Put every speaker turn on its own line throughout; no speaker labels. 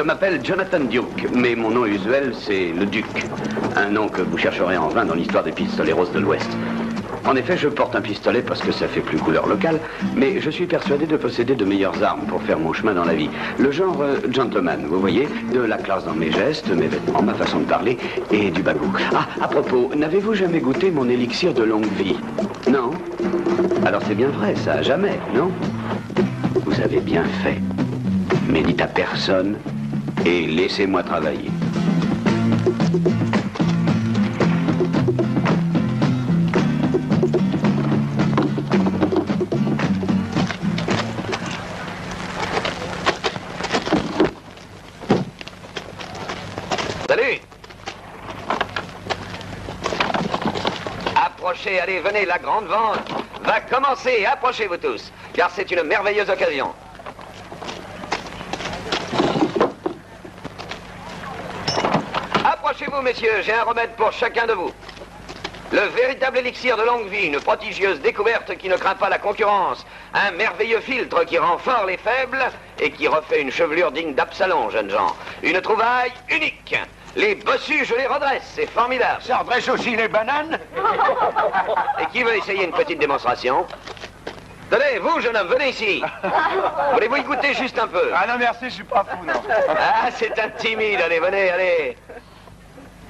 m'appelle Jonathan Duke, mais mon nom usuel, c'est le Duc. Un nom que vous chercherez en vain dans l'histoire des pistoleros de l'Ouest. En effet, je porte un pistolet parce que ça fait plus couleur locale, mais je suis persuadé de posséder de meilleures armes pour faire mon chemin dans la vie. Le genre gentleman, vous voyez, de la classe dans mes gestes, mes vêtements, ma façon de parler et du bagou. Ah, à propos, n'avez-vous jamais goûté mon élixir de longue vie? Non? Alors c'est bien vrai, ça, jamais, non? Vous avez bien fait. Mais dites à personne et laissez-moi travailler.
Salut! Approchez, allez, venez, la grande vente va commencer. Approchez-vous tous, car c'est une merveilleuse occasion. Approchez-vous, messieurs, j'ai un remède pour chacun de vous. Le véritable élixir de longue vie, une prodigieuse découverte qui ne craint pas la concurrence. Un merveilleux filtre qui rend fort les faibles et qui refait une chevelure digne d'Absalom, jeunes gens. Une trouvaille unique. Les bossus, je les redresse, c'est formidable.
Ça redresse aussi les bananes?
Et qui veut essayer une petite démonstration? Tenez, vous, jeune homme, venez ici. Voulez-vous y goûter juste un peu?
Ah non, merci, je suis pas fou, non.
Ah, c'est un timide, allez, venez, allez.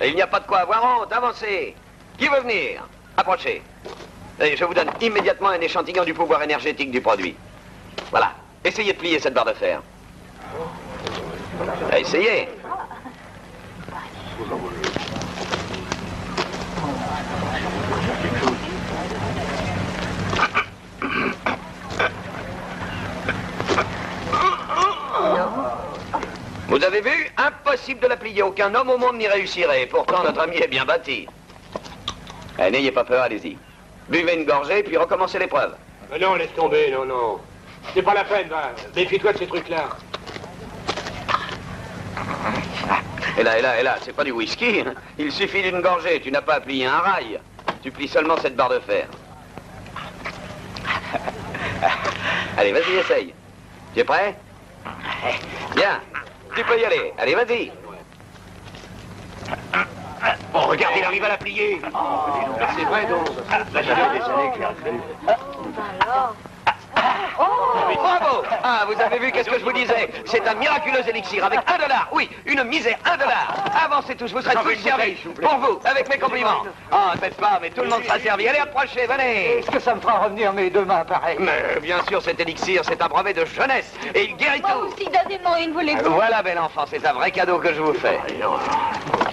Et il n'y a pas de quoi avoir honte, avancez. Qui veut venir? Approchez. Et je vous donne immédiatement un échantillon du pouvoir énergétique du produit. Voilà. Essayez de plier cette barre de fer. Essayez. Vous avez vu? Impossible de la plier. Aucun homme au monde n'y réussirait. Pourtant, notre ami est bien bâti. Eh, n'ayez pas peur, allez-y. Buvez une gorgée, puis recommencez l'épreuve.
Non, laisse tomber, non, non. C'est pas la peine, va. Méfie-toi de ces trucs-là.
Et là, c'est pas du whisky. Il suffit d'une gorgée. Tu n'as pas à plier un rail. Tu plies seulement cette barre de fer. Allez, vas-y, essaye. Tu es prêt? Bien. Tu peux y aller. Allez, vas-y.
Oh, regarde, il arrive à la plier. C'est vrai, donc.
Bravo! Ah, vous avez vu, qu'est-ce que je vous disais? C'est un miraculeux élixir avec $1. Oui, une misère, $1. Avancez tous, vous serez tous servis. Pour vous, avec mes compliments. Ah, ne faites pas, mais tout le monde sera servi. Allez, approchez, venez.
Est-ce que ça me fera revenir mes deux mains pareil?
Mais bien sûr, cet élixir, c'est un brevet de jeunesse. Et il guérit
Moi
tout.
aussi, donnez-moi une, voulez-vous?
Voilà, bel enfant, c'est un vrai cadeau que je vous fais.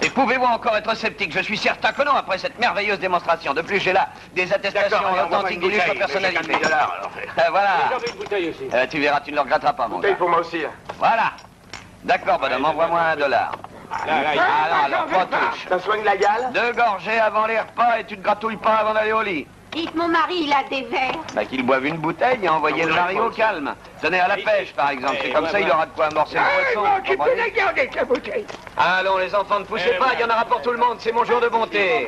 Et pouvez-vous encore être sceptique? Je suis certain que non, après cette merveilleuse démonstration. De plus, j'ai là des attestations authentiques d'illustre personnalité. Voilà.
J'en veux une bouteille aussi.
Tu verras, tu ne le regretteras pas, mon gars.
Pour moi aussi.
Voilà. D'accord, bonhomme, envoie-moi $1.
Là,
Alors, pas touche.
Ça soigne la gale?
2 gorgées avant les repas et tu ne gratouilles pas avant d'aller au lit.
Dites, mon mari, il a des verres.
Bah, qu'il boive une bouteille et envoyer le mari au calme. Tenez, à la pêche, par exemple. C'est comme ça, il aura de quoi amorcer le poisson. Comprenez?
garder ta bouteille.
Allons, les enfants, ne poussez pas, il y en aura pour tout le monde, c'est mon jour de bonté.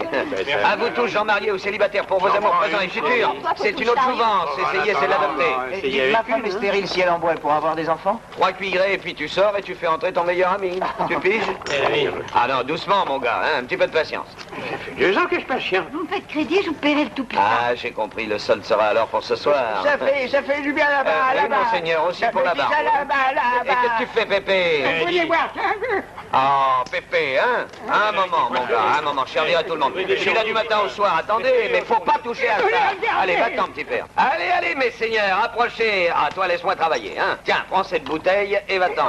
À vous tous, gens mariés ou célibataires, pour vos amours présents et futurs, c'est une autre jouvence, essayez, c'est l'adopter.
Ma femme est stérile si elle en boit, elle pourra avoir des enfants?
3 cuillerées, et puis tu sors et tu fais entrer ton meilleur ami. Tu piges? Ah non, doucement, mon gars, hein, un petit peu de patience.
2 ans que je patient.
Vous me faites crédit, je vous paierai le tout pire.
Ah, j'ai compris, le solde sera alors pour ce soir.
Ça fait du bien là-bas,
Oui, monseigneur, aussi pour la barbe. Et qu'est-ce que tu fais, Pépé?
Venez voir ça.
Oh, Pépé, hein? Un moment, mon gars, un moment, je servirai à tout le monde. Je suis là du matin au soir, attendez, mais faut pas toucher à ça. Allez, va-t'en, petit père. Allez, allez, mes seigneurs, approchez. Ah, toi, laisse-moi travailler, hein? Tiens, prends cette bouteille et va-t'en.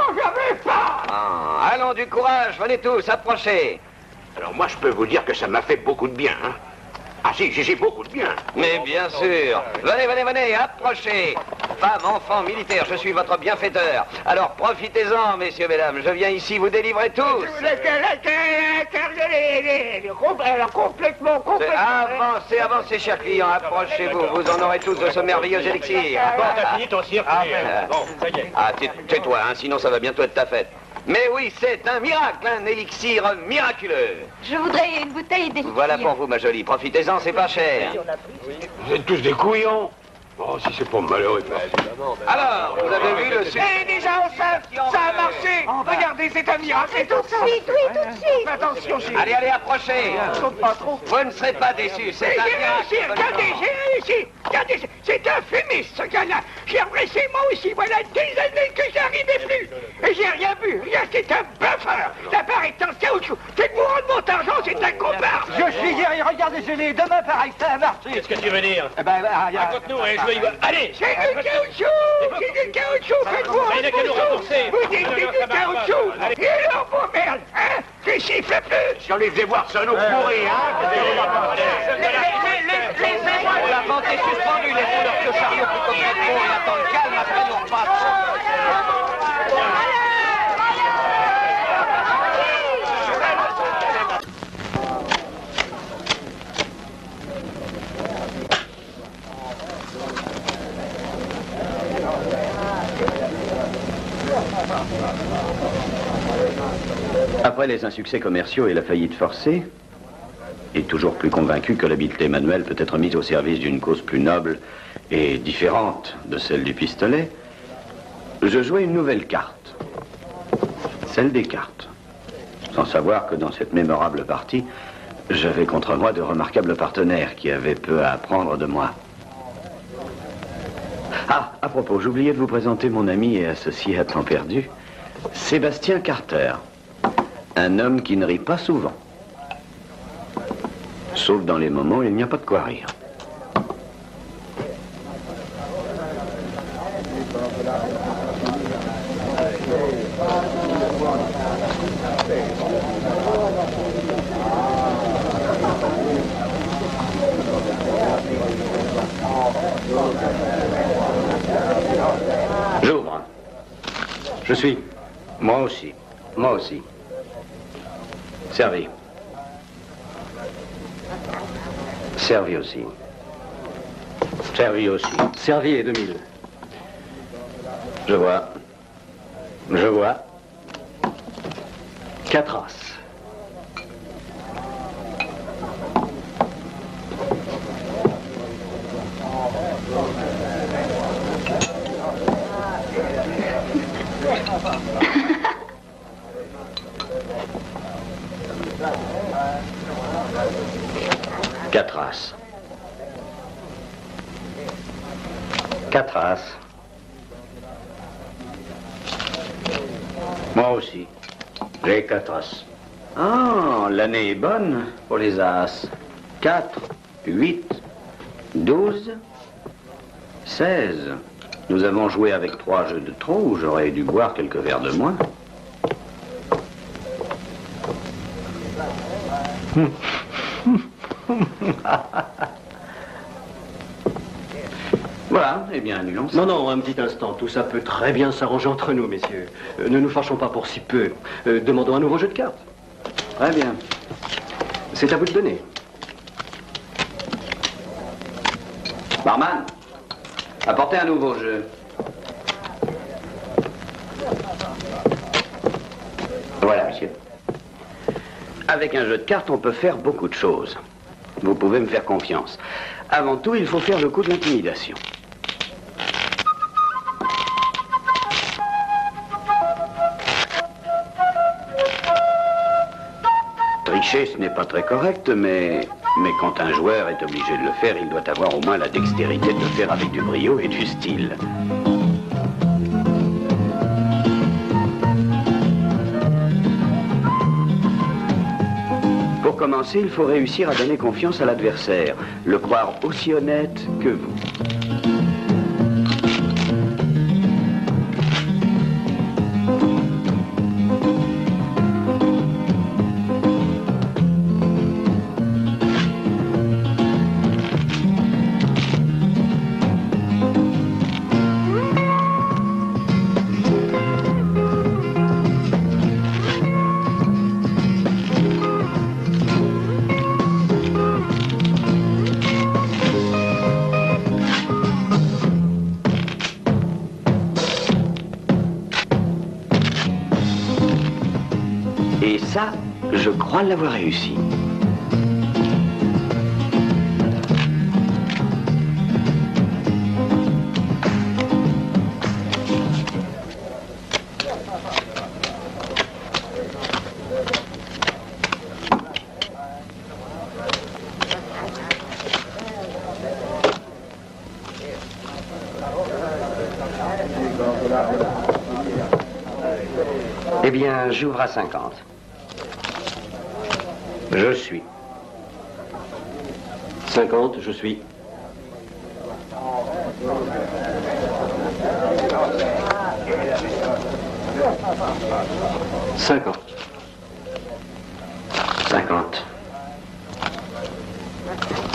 Ah, allons, du courage, venez tous, approchez.
Alors moi, je peux vous dire que ça m'a fait beaucoup de bien, hein. Ah si, j'ai beaucoup de bien.
Mais bien sûr. Venez, venez, venez, approchez. Femme, enfant, militaire, je suis votre bienfaiteur. Alors profitez-en, messieurs, mesdames. Je viens ici vous délivrer tous.
Complètement.
Avancez, avancez, chers clients, approchez-vous. Vous en aurez tous de ce merveilleux élixir.
Bon, t'as fini ton cirque. Bon, ça y est.
Ah, tais-toi, hein, sinon ça va bientôt être ta fête. Mais oui, c'est un miracle, un élixir miraculeux.
Je voudrais une bouteille d'élixir.
Voilà pour vous, ma jolie. Profitez-en, c'est pas cher.
Vous êtes tous des couillons.
Oh, si c'est pour malheureux.
Alors, vous avez vu le succès?
Eh, déjà, ça a marché. Regardez, c'est un miracle.
C'est tout de suite, oui, tout de suite.
Attention, chérie.
Allez, allez, approchez.
Saute pas trop.
Vous ne serez pas déçus, c'est un miracle.
J'ai réussi. Regardez, c'est un fumiste, ce gars-là. J'ai redressé moi aussi. Voilà des années que j'arrivais plus. Et j'ai rien vu. Rien, c'est un bluffeur. L'appareil est en caoutchouc. Faites-vous rendre mon argent, c'est un comparse.
Je suis guéri, regardez, je l'ai. Demain, pareil, ça a marché.
Qu'est-ce que tu veux dire?
Raconte-nous,
je veux y voir. Allez!
C'est du caoutchouc. C'est du caoutchouc. Faites-vous rendre
Il n'a qu'à nous rembourser.
Vous dites c'est du caoutchouc. Et alors, vous merde, hein? Tu siffles plus.
Si on les faisait voir ça, nous pourrir, hein?
La vente est suspendue, laissez-leur que chariot plutôt que de et attendre calme, après nous repasse.
Après les insuccès commerciaux et la faillite forcée, et toujours plus convaincu que l'habileté manuelle peut être mise au service d'une cause plus noble et différente de celle du pistolet, je jouais une nouvelle carte, celle des cartes, sans savoir que dans cette mémorable partie, j'avais contre moi de remarquables partenaires qui avaient peu à apprendre de moi. Ah, à propos, j'oubliais de vous présenter mon ami et associé à temps perdu, Sébastien Carter, un homme qui ne rit pas souvent. Sauf dans les moments où il n'y a pas de quoi rire. J'ouvre. Je suis. Moi aussi. Moi aussi. Servi. Servi aussi. Servi aussi. Servi et 2000. Je vois. Je vois. 4 as. Quatre as. 4 as. Moi aussi. J'ai 4 as. Ah, l'année est bonne pour les as. 4, 8, 12, 16. Nous avons joué avec 3 jeux de trop, j'aurais dû boire quelques verres de moins. Voilà, eh bien, annulons ça.
Non, non, un petit instant. Tout ça peut très bien s'arranger entre nous, messieurs. Ne nous fâchons pas pour si peu. Demandons un nouveau jeu de cartes.
Très bien.
C'est à vous de donner.
Barman, apportez un nouveau jeu. Voilà, monsieur. Avec un jeu de cartes, on peut faire beaucoup de choses. Vous pouvez me faire confiance. Avant tout, il faut faire le coup de l'intimidation. Tricher, ce n'est pas très correct, mais quand un joueur est obligé de le faire, il doit avoir au moins la dextérité de le faire avec du brio et du style. Pour commencer, il faut réussir à donner confiance à l'adversaire, le croire aussi honnête que vous. Et ça, je crois l'avoir réussi. Bien, j'ouvre à 50. Je suis.
50, je suis. « 50.
50.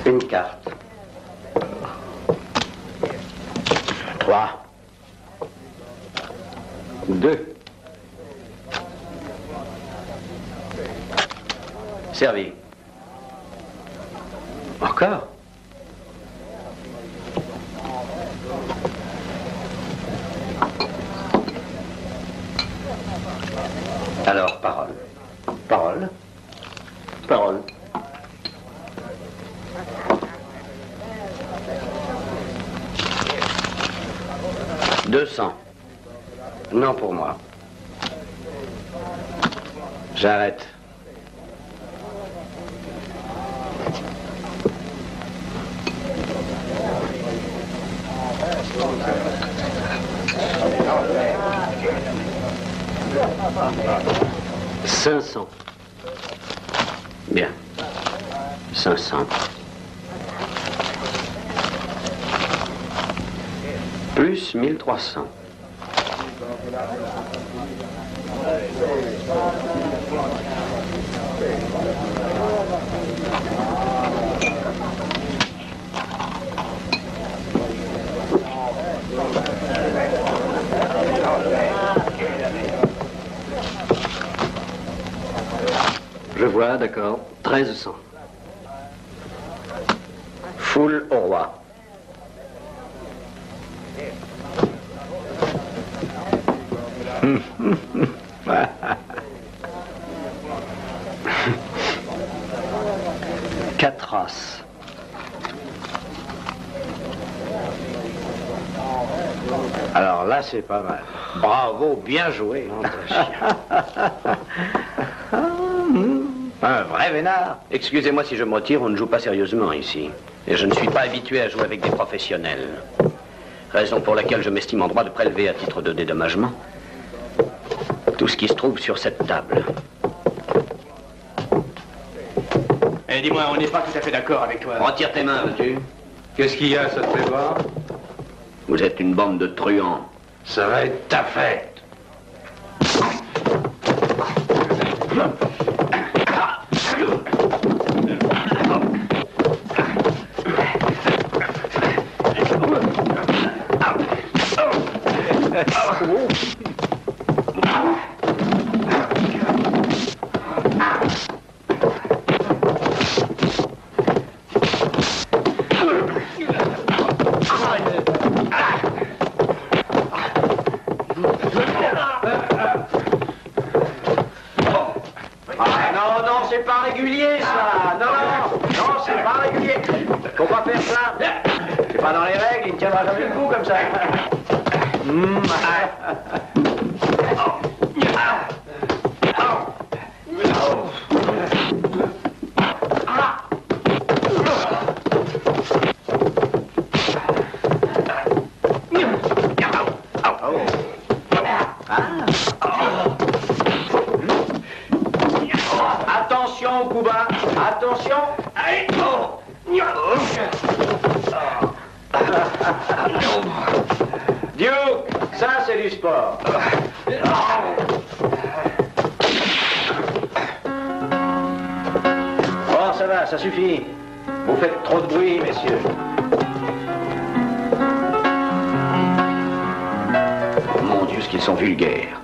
Une carte. 3.
2.
Servi. Encore? Alors, parole. Parole. Parole. « 200. Non pour moi. J'arrête. «
500.
Bien. 500. Plus 1300.
Je vois, d'accord. 1300.
Foule au roi. Quatre as. Alors là, c'est pas mal. Bravo, bien joué. Un vrai vénard. Excusez-moi si je me retire, on ne joue pas sérieusement ici. Et je ne suis pas habitué à jouer avec des professionnels. Raison pour laquelle je m'estime en droit de prélever à titre de dédommagement tout ce qui se trouve sur cette table.
Eh, dis-moi, on n'est pas tout à fait d'accord avec toi.
Retire tes mains, veux-tu?
Qu'est-ce qu'il y a, ça te fait voir?
Vous êtes une bande de truands.
Ça va être ta fête.
C'est pas régulier, ça. Non, c'est pas régulier. Faut pas faire ça. C'est pas dans les règles, il ne tiendra jamais le coup comme ça. Attention, Kuba. Attention. Allez. Duke, ça c'est du sport. Oh, ça va, ça suffit. Vous faites trop de bruit, messieurs. Mon Dieu, ce qu'ils sont vulgaires.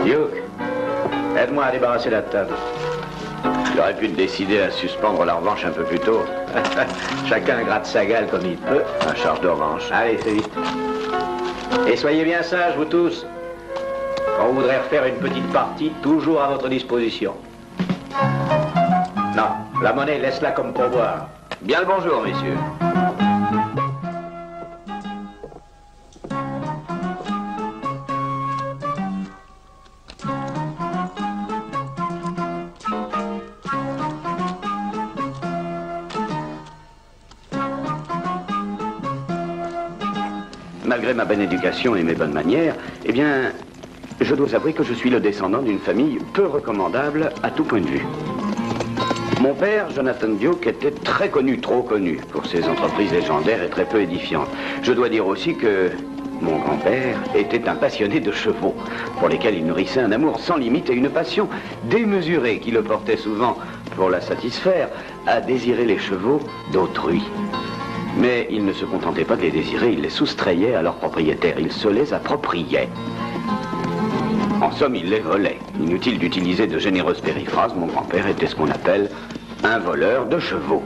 Duke, aide-moi à débarrasser la table. J'aurais pu te décider à suspendre la revanche un peu plus tôt. Chacun gratte sa gale comme il peut. Un charge de revanche. Allez, fais vite. Et soyez bien sages, vous tous. Quand vous voudrez refaire une petite partie, toujours à votre disposition. Non, la monnaie, laisse-la comme pourboire. Bien le bonjour, messieurs. malgré ma bonne éducation et mes bonnes manières, eh bien, je dois avouer que je suis le descendant d'une famille peu recommandable à tout point de vue. Mon père, Jonathan Duke, était très connu, trop connu, pour ses entreprises légendaires et très peu édifiantes. Je dois dire aussi que mon grand-père était un passionné de chevaux, pour lesquels il nourrissait un amour sans limite et une passion démesurée qui le portait souvent, pour la satisfaire, à désirer les chevaux d'autrui. Mais il ne se contentait pas de les désirer, il les soustrayait à leurs propriétaires, il se les appropriait. En somme, il les volait. Inutile d'utiliser de généreuses périphrases, mon grand-père était ce qu'on appelle un voleur de chevaux.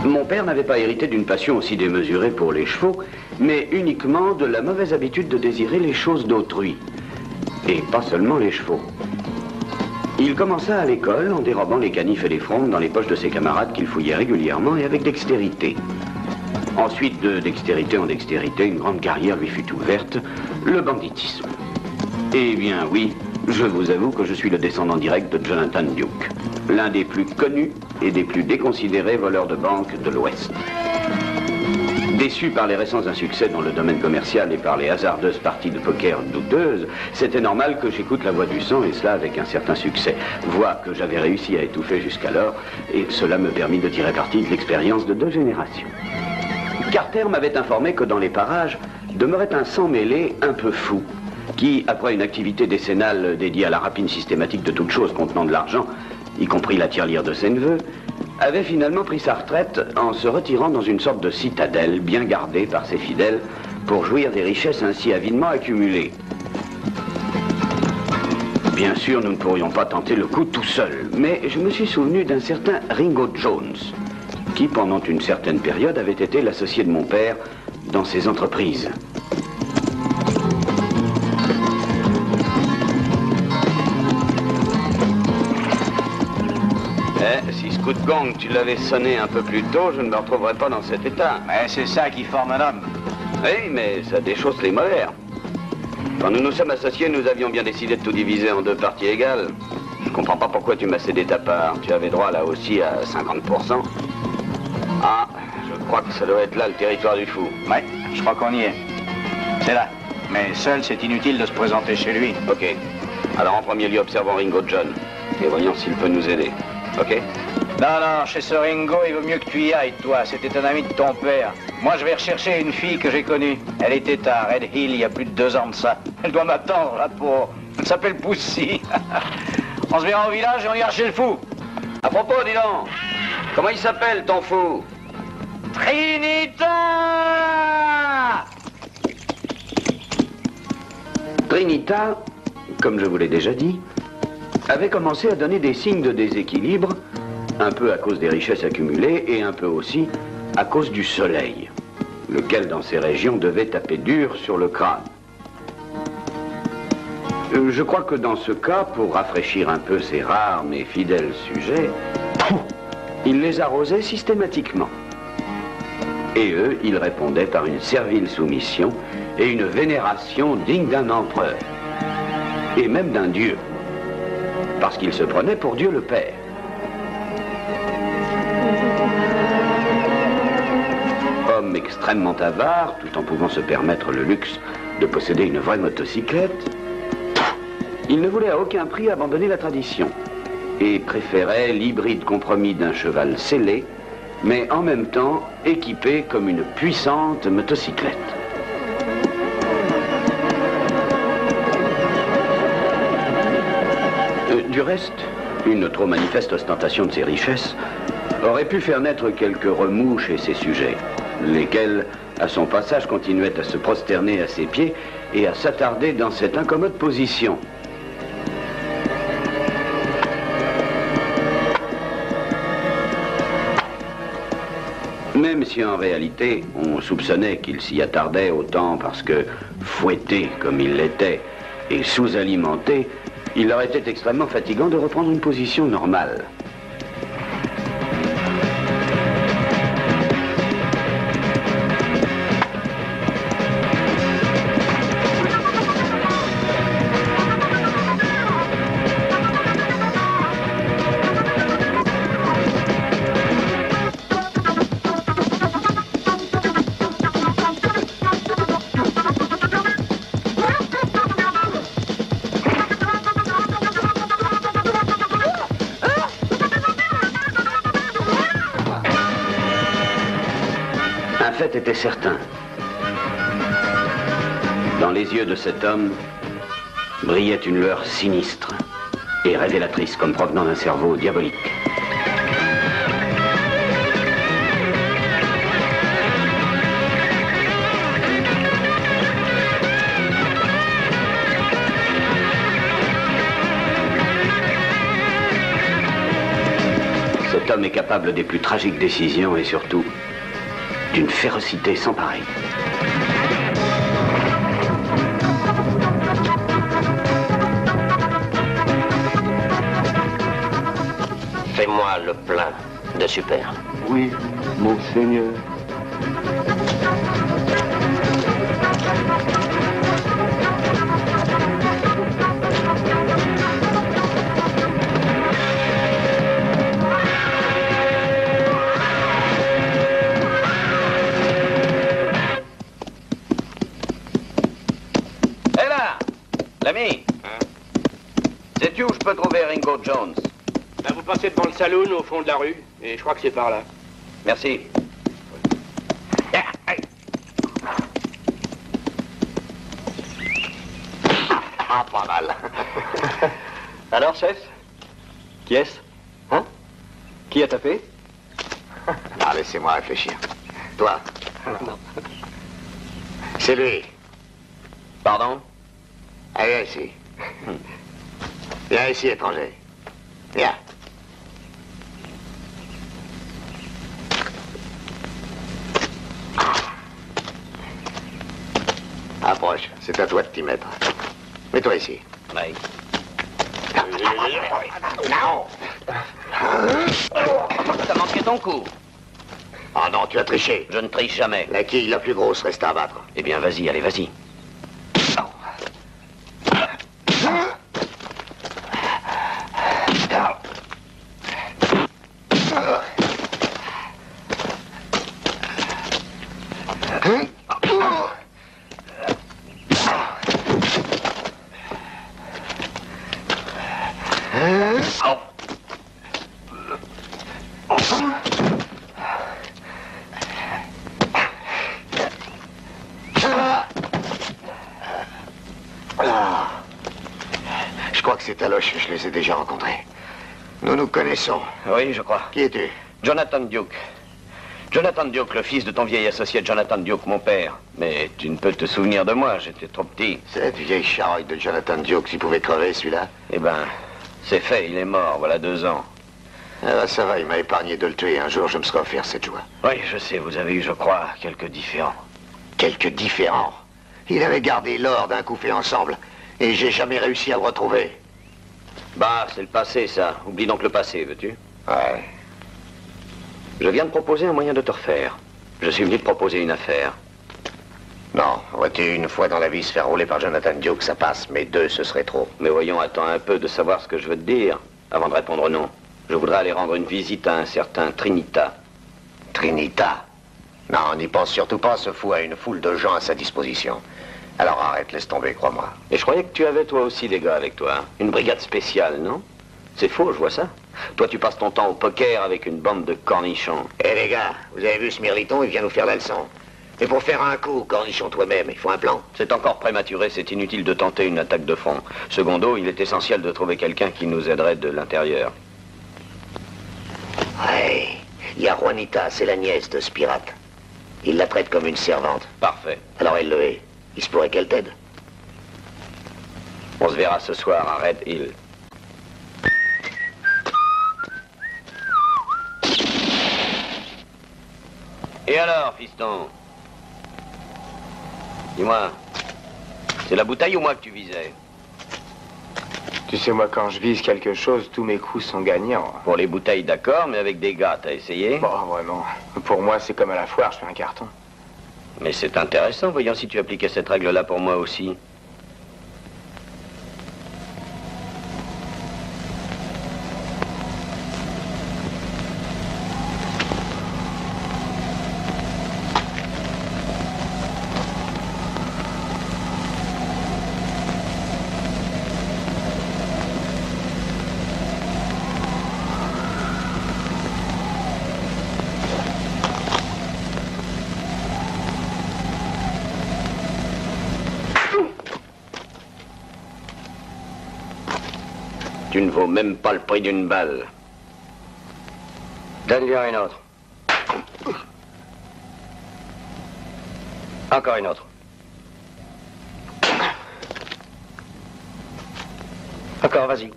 Mon père n'avait pas hérité d'une passion aussi démesurée pour les chevaux, mais uniquement de la mauvaise habitude de désirer les choses d'autrui. Et pas seulement les chevaux. Il commença à l'école en dérobant les canifs et les frondes dans les poches de ses camarades qu'il fouillait régulièrement et avec dextérité. Ensuite, de dextérité en dextérité, une grande carrière lui fut ouverte, le banditisme. Eh bien oui, je vous avoue que je suis le descendant direct de Jonathan Duke, l'un des plus connus et des plus déconsidérés voleurs de banque de l'Ouest. Déçu par les récents insuccès dans le domaine commercial et par les hasardeuses parties de poker douteuses, c'était normal que j'écoute la voix du sang, et cela avec un certain succès. Voix que j'avais réussi à étouffer jusqu'alors, et cela me permit de tirer parti de l'expérience de 2 générations. Carter m'avait informé que dans les parages demeurait un sang mêlé un peu fou, qui, après une activité décennale dédiée à la rapine systématique de toutes choses contenant de l'argent, y compris la tirelire de ses neveux, avait finalement pris sa retraite en se retirant dans une sorte de citadelle bien gardée par ses fidèles pour jouir des richesses ainsi avidement accumulées. Bien sûr, nous ne pourrions pas tenter le coup tout seul, mais je me suis souvenu d'un certain Ringo Jones, qui, pendant une certaine période, avait été l'associé de mon père dans ses entreprises. Si ce coup de gong, tu l'avais sonné un peu plus tôt, je ne me retrouverais pas dans cet état.
Mais c'est ça qui forme un homme.
Oui, mais ça déchausse les molaires. Quand nous nous sommes associés, nous avions bien décidé de tout diviser en 2 parties égales. Je comprends pas pourquoi tu m'as cédé ta part. Tu avais droit là aussi à 50%. Ah, je crois que ça doit être là le territoire du fou.
Ouais, je crois qu'on y est. C'est là. Mais seul, c'est inutile de se présenter chez lui.
Ok. Alors en premier lieu, observons Ringo John. Et voyons s'il peut nous aider. Ok?
Non, chez ce Ringo, il vaut mieux que tu y ailles, toi. C'était un ami de ton père. Moi, je vais rechercher une fille que j'ai connue. Elle était à Red Hill il y a plus de 2 ans de ça. Elle doit m'attendre, là, pour... Elle s'appelle Poussy. On se verra au village et on ira chez le fou.
À propos, dis donc, comment il s'appelle, ton fou?
Trinita!
Trinita, comme je vous l'ai déjà dit, avait commencé à donner des signes de déséquilibre, un peu à cause des richesses accumulées et un peu aussi à cause du soleil, lequel dans ces régions devait taper dur sur le crâne. Je crois que dans ce cas, pour rafraîchir un peu ses rares mais fidèles sujets, il les arrosait systématiquement. Et eux, ils répondaient par une servile soumission et une vénération digne d'un empereur, et même d'un dieu, parce qu'il se prenait pour Dieu le Père. Homme extrêmement avare, tout en pouvant se permettre le luxe de posséder une vraie motocyclette, il ne voulait à aucun prix abandonner la tradition et préférait l'hybride compromis d'un cheval scellé, mais en même temps équipé comme une puissante motocyclette. Du reste, une trop manifeste ostentation de ses richesses aurait pu faire naître quelques remous chez ses sujets, lesquels, à son passage, continuaient à se prosterner à ses pieds et à s'attarder dans cette incommode position. Même si en réalité, on soupçonnait qu'il s'y attardait autant parce que, fouetté comme il l'était et sous-alimenté, il leur était extrêmement fatigant de reprendre une position normale. fait était certain. Dans les yeux de cet homme brillait une lueur sinistre et révélatrice comme provenant d'un cerveau diabolique. Cet homme est capable des plus tragiques décisions et surtout d'une férocité sans pareille.
Fais-moi le plein de super.
Oui, monseigneur.
Hé là, l'ami. Sais-tu où je peux trouver Ringo Jones?
Ben, vous passez devant le saloon au fond de la rue, et je crois que c'est par là.
Merci.
Ah, pas mal.
Alors, chef? Qui est-ce? Hein? Qui a tapé?
Ah, laissez-moi réfléchir. Toi? C'est lui.
Pardon?
Ah, viens ici. Viens ici, étranger. Viens. Approche, c'est à toi de t'y mettre. Mets-toi ici.
Oui.
Non.
T'as manqué ton coup.
Oh non, tu as triché.
Je ne triche jamais.
La quille la plus grosse reste à abattre.
Eh bien, vas-y, allez, vas-y.
Je crois que c'est Taloche, je les ai déjà rencontrés. Nous nous connaissons.
Oui, je crois.
Qui es-tu?
Jonathan Duke. Jonathan Duke, le fils de ton vieil associé Jonathan Duke, mon père. Mais tu ne peux te souvenir de moi, j'étais trop petit.
Cette vieille charogne de Jonathan Duke, s'il pouvait crever, celui-là.
Eh ben, c'est fait, il est mort, voilà 2 ans.
Ah, ça va, il m'a épargné de le tuer. Un jour, je me serai offert cette joie.
Oui, je sais, vous avez eu, je crois, quelques différends.
Quelques différents. Il avait gardé l'or d'un coup fait ensemble. Et j'ai jamais réussi à le retrouver.
Bah, c'est le passé, ça. Oublie donc le passé, veux-tu?
Ouais.
Je viens de proposer un moyen de te refaire. Je suis venu te proposer une affaire.
Non, vois-tu, une fois dans la vie, se faire rouler par Jonathan Duke, ça passe. Mais 2, ce serait trop.
Mais voyons, attends un peu de savoir ce que je veux te dire, avant de répondre non. Je voudrais aller rendre une visite à un certain Trinita.
Trinita? Non, n'y pense surtout pas, ce fou a une foule de gens à sa disposition. Alors arrête, laisse tomber, crois-moi.
Et je croyais que tu avais toi aussi des gars avec toi, hein? Une brigade spéciale, non? C'est faux, je vois ça. Toi, tu passes ton temps au poker avec une bande de cornichons.
Eh les gars, vous avez vu ce mirliton, il vient nous faire la leçon. Et pour faire un coup, cornichon toi-même, il faut un plan.
C'est encore prématuré, c'est inutile de tenter une attaque de front. Secondo, il est essentiel de trouver quelqu'un qui nous aiderait de l'intérieur.
Ouais, il y a Juanita, c'est la nièce de ce pirate. Il la traite comme une servante.
Parfait.
Alors elle le hait. Il se pourrait qu'elle t'aide.
On se verra ce soir à Red Hill. Et alors, fiston? Dis-moi, c'est la bouteille ou moi que tu visais?
Tu sais, moi, quand je vise quelque chose, tous mes coups sont gagnants.
Pour les bouteilles, d'accord, mais avec des gars, t'as essayé?
Bon, vraiment. Pour moi, c'est comme à la foire, je fais un carton.
Mais c'est intéressant, voyons si tu appliquais cette règle-là pour moi aussi. Tu ne vaux même pas le prix d'une balle.
Donne-lui une autre. Encore une autre. Encore, vas-y.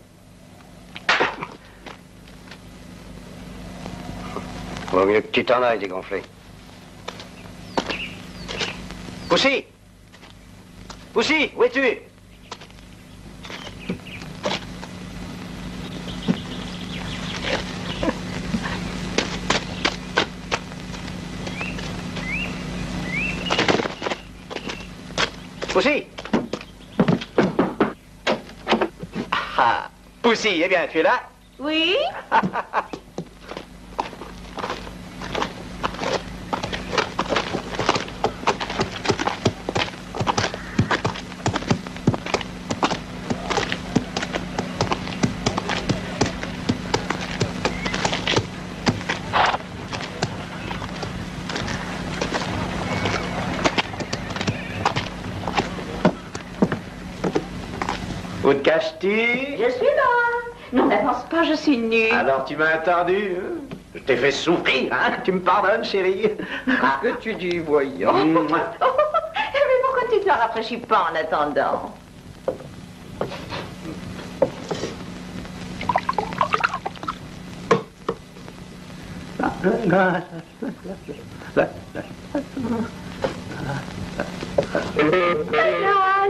Vaut mieux que tu t'en ailles dégonfler. Poussy! Poussy, où es-tu? Poussy! Ah, Poussy, eh bien, tu es là?
Oui?
Où te caches-tu?
Je suis là. Non, n'avance pas, je suis nue.
Alors tu m'as attendu, hein? Je t'ai fait souffrir, hein? Tu me pardonnes, chérie?
Qu'est-ce que tu dis, voyons? Mais pourquoi tu te rafraîchis pas en attendant?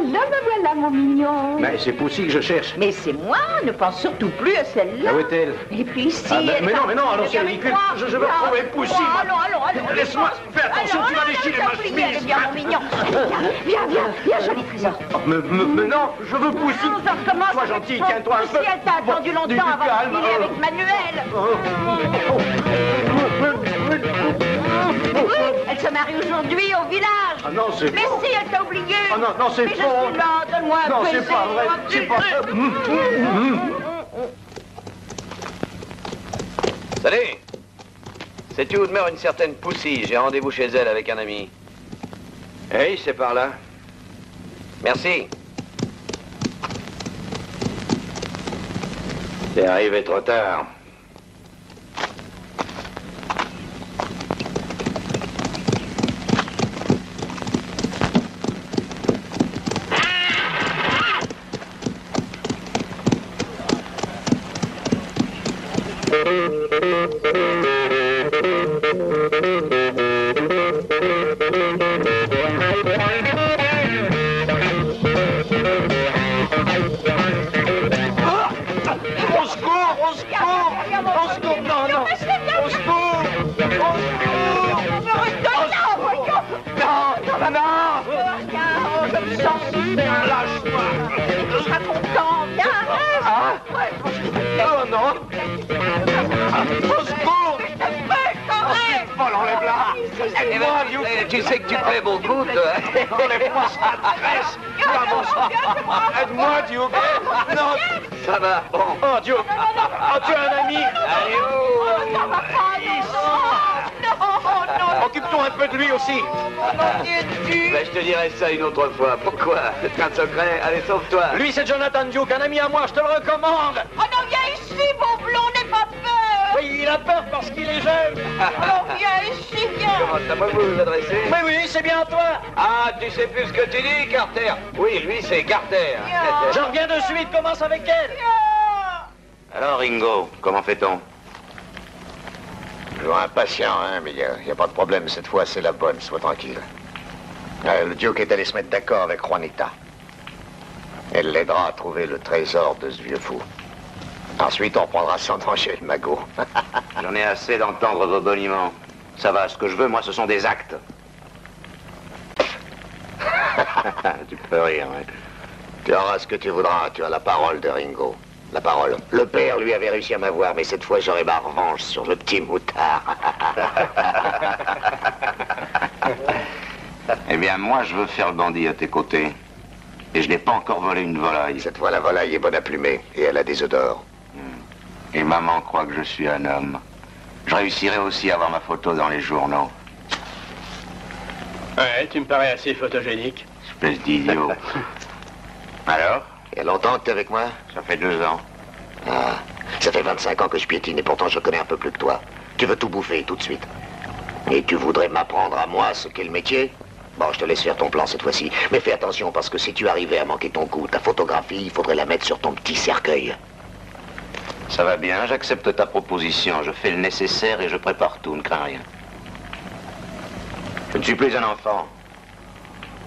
Là, me voilà, mon mignon.
Mais c'est Poussy que je cherche.
Mais c'est moi, ne pense surtout plus à celle-là.
Où est-elle?
Et puis ici,
Ah, mais
elle
non,
va-
allons, c'est
Viens
ridicule.
avec moi.
Je veux retrouver Poussy,
Allons,
moi.
allons.
Laisse-moi, fais attention, tu vas déchirer ma chemise.
Viens, mon mignon. Viens, joli trésor.
Mais non, je veux Poussy.
On recommence.
Sois gentil, tiens-toi un peu.
Si elle t'a attendu
Bon, du
longtemps avant
calme.
de filer avec Manuel. Oui, elle se marie aujourd'hui au village.
Ah non, c'est
Mais
faux.
si, elle t'a oublié.
Ah non, c'est
Mais
faux.
je suis là, donne-moi un
Non,
baiser.
c'est pas vrai, c'est pas vrai.
Salut! Sais-tu où demeure une certaine Poussy? J'ai rendez-vous chez elle avec un ami.
Hey, c'est par là.
Merci.
T'es arrivé trop tard.
Tu sais que tu plais beaucoup, toi.
Enlève-moi cette adresse. Aide-moi, Duke. Non,
Ça va, bon.
oh, Duke. Oh, tu as un ami.
Allez, où?
Non.
Occupe-toi un peu de lui aussi.
Ben, je te dirai ça une autre fois. Pourquoi? C'est un secret. Allez, sauve-toi.
Lui, c'est Jonathan Duke, un ami à moi, je te le recommande.
Oh non, viens ici, mon blond, n'aie pas peur.
Oui, il a peur parce qu'il est jeune.
Oh, viens ici, viens.
Comment ça va vous adresser?
Mais oui, c'est bien toi.
Ah, tu sais plus ce que tu dis, Carter? Oui, lui, c'est Carter.
Je reviens de suite, commence avec elle.
Alors, Ringo, comment fait-on?
Je vois impatient, hein, mais il n'y a pas de problème. Cette fois, c'est la bonne, sois tranquille. Le Duke est allé se mettre d'accord avec Juanita. Elle l'aidera à trouver le trésor de ce vieux fou. Ensuite, on reprendra son temps chez le magot.
J'en ai assez d'entendre vos boniments. Ça va, ce que je veux, moi, ce sont des actes. Tu peux rire, hein.
Tu auras ce que tu voudras, tu as la parole de Ringo. La parole. Le père, lui, avait réussi à m'avoir, mais cette fois, j'aurai ma revanche sur le petit moutard.
Eh bien, moi, je veux faire le bandit à tes côtés. Et je n'ai pas encore volé une volaille.
Cette fois, la volaille est bonne à plumer, et elle a des œufs d'or.
Et maman croit que je suis un homme. Je réussirai aussi à avoir ma photo dans les journaux.
Ouais, tu me parais assez photogénique.
Espèce d'idiot. Alors?
Il y a longtemps que t'es avec moi?
Ça fait 2 ans.
Ah, ça fait 25 ans que je piétine et pourtant je connais un peu plus que toi. Tu veux tout bouffer tout de suite. Et tu voudrais m'apprendre à moi ce qu'est le métier? Bon, je te laisse faire ton plan cette fois-ci. Mais fais attention parce que si tu arrivais à manquer ton coup, ta photographie, il faudrait la mettre sur ton petit cercueil.
Ça va bien, j'accepte ta proposition. Je fais le nécessaire et je prépare tout, ne crains rien. Je ne suis plus un enfant.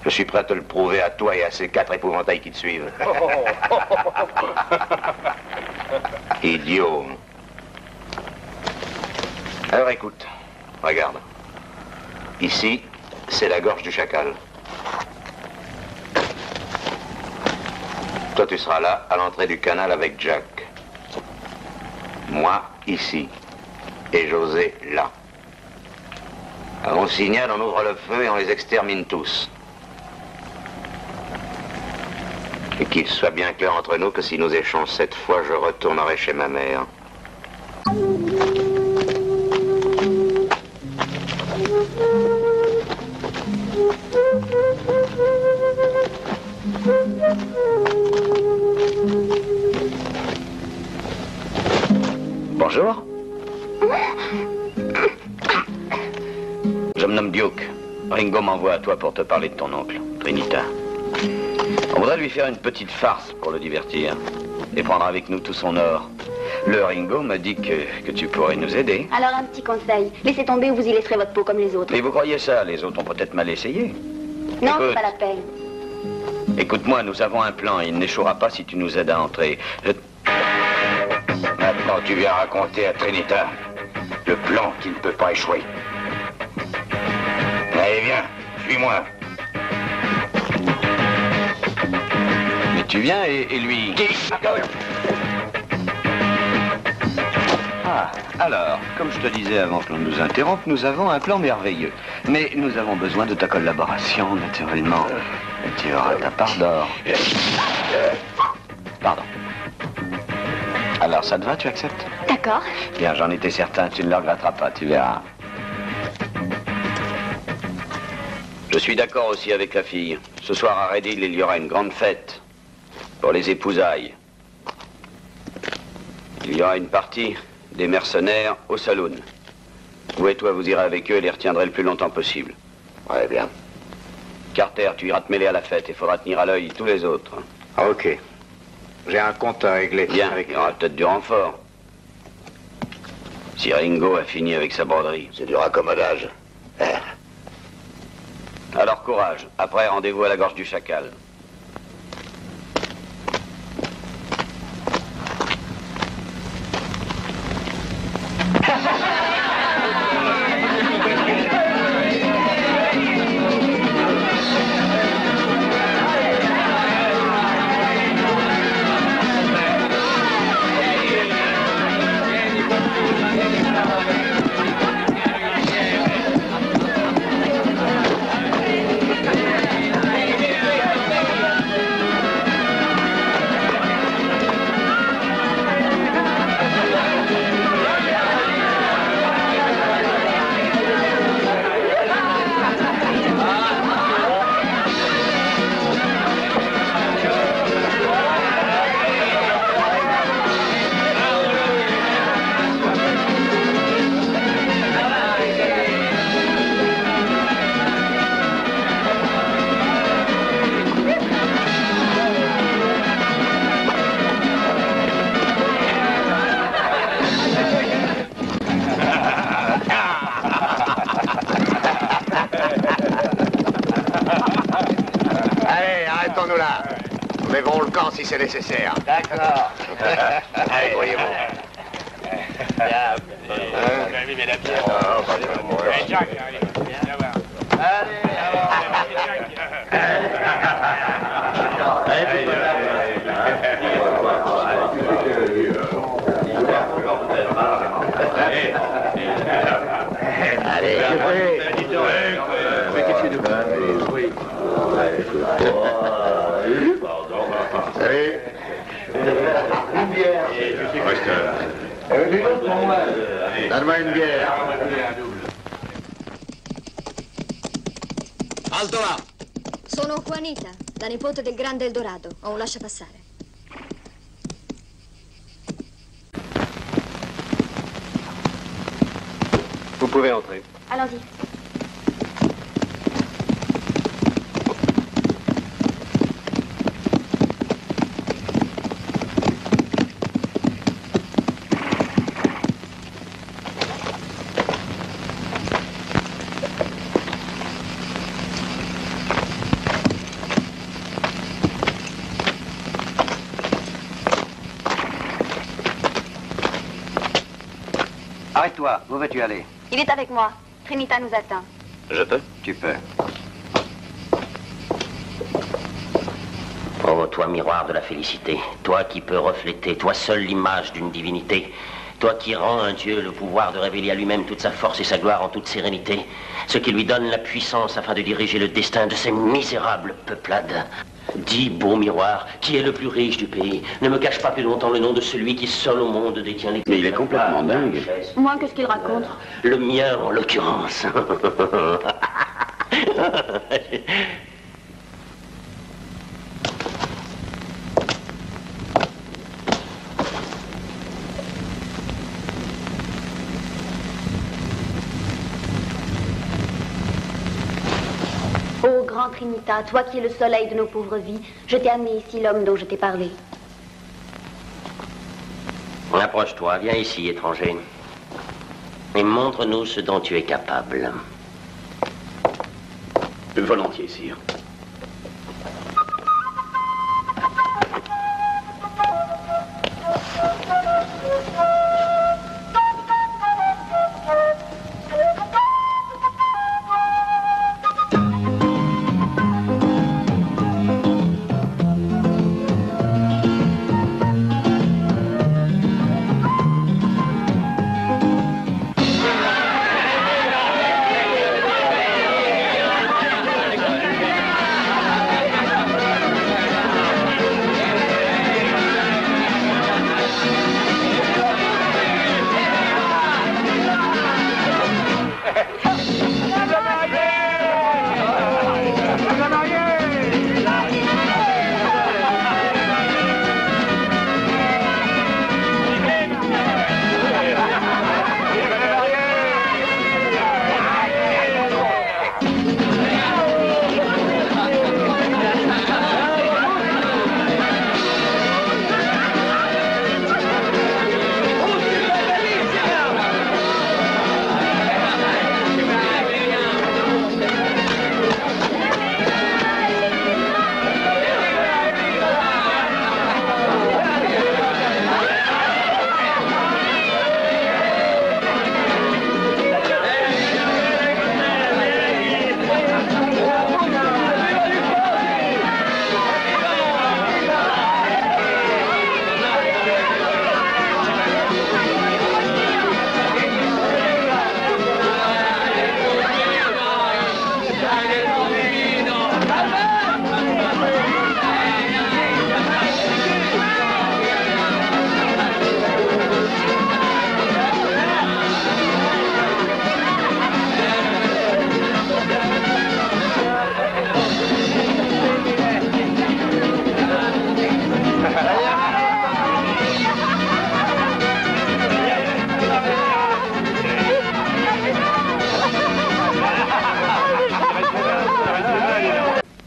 Je suis prêt à te le prouver à toi et à ces 4 épouvantails qui te suivent. Idiot. Alors écoute, regarde. Ici, c'est la gorge du chacal. Toi, tu seras là, à l'entrée du canal avec Jack. Moi, ici. Et José, là. Alors, on signale, on ouvre le feu et on les extermine tous. Et qu'il soit bien clair entre nous que si nous échangeons cette fois, je retournerai chez ma mère.
Bonjour. Je me nomme Duke. Ringo m'envoie à toi pour te parler de ton oncle, Trinita. On voudrait lui faire une petite farce pour le divertir et prendre avec nous tout son or. Le Ringo m'a dit que tu pourrais nous aider.
Alors un petit conseil, laissez tomber ou vous y laisserez votre peau comme les autres.
Mais vous croyez ça? Les autres ont peut-être mal essayé.
Non,
Écoute.
c'est pas la peine.
Écoute-moi, nous avons un plan. Il n'échouera pas si tu nous aides à entrer. Maintenant, tu viens raconter à Trinita le plan qui ne peut pas échouer. Allez, viens, suis-moi. Mais tu viens et lui... Ah, alors, comme je te disais avant que l'on nous interrompe, nous avons un plan merveilleux. Mais nous avons besoin de ta collaboration, naturellement. Tu auras ta part d'or. Pardon. Alors, ça te va, tu acceptes?
D'accord.
Bien, j'en étais certain, tu ne le regretteras pas, tu verras. Je suis d'accord aussi avec la fille. Ce soir à Red Hill, il y aura une grande fête pour les épousailles. Il y aura une partie des mercenaires au saloon. Vous et toi, vous irez avec eux et les retiendrez le plus longtemps possible.
Ouais, bien.
Carter, tu iras te mêler à la fête. Il faudra tenir à l'œil tous les autres.
Ah, ok. J'ai un compte à régler.
Bien, il y aura peut-être du renfort. Si Ringo a fini avec sa broderie.
C'est du raccommodage.
Alors courage. Après, rendez-vous à la gorge du chacal.
Si c'est nécessaire.
D'accord.
Allez, voyez-vous.
Bien.
Allez, mais la bière.
Allez,
Jack, allez. Viens voir.
Allez,
Une bière.
Donne-moi une bière.
Alto là!
Sono Juanita, la nipote del grande Eldorado. Ho un lasciapassare.
pouvez entrer.
Allons-y.
Arrête-toi, où veux-tu aller?
Il est avec moi. Trinita nous attend.
Je peux? Tu peux. Oh, toi, miroir de la félicité, toi qui peux refléter, toi seul l'image d'une divinité, toi qui rends à un Dieu le pouvoir de révéler à lui-même toute sa force et sa gloire en toute sérénité, ce qui lui donne la puissance afin de diriger le destin de ces misérables peuplades. Dis, beau miroir, qui est le plus riche du pays? Ne me cache pas plus longtemps le nom de celui qui seul au monde détient les...
Mais il est complètement dingue.
Moi, qu'est-ce qu'il raconte?
Le mien, en l'occurrence.
Ô grand Trinita, toi qui es le soleil de nos pauvres vies, je t'ai amené ici l'homme dont je t'ai parlé.
Approche-toi, viens ici, étranger. Et montre-nous ce dont tu es capable.
Volontiers, sire.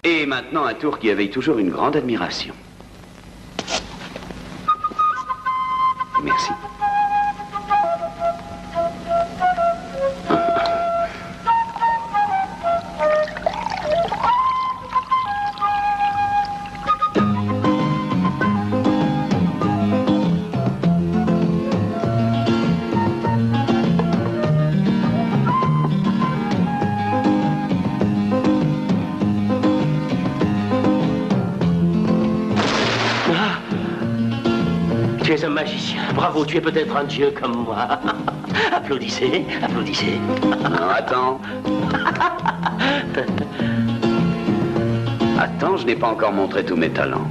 Et maintenant, un tour qui éveille toujours une grande admiration. Merci.
Tu es un magicien. Bravo, tu es peut-être un dieu comme moi. Applaudissez, applaudissez.
Non, attends. Attends, je n'ai pas encore montré tous mes talents.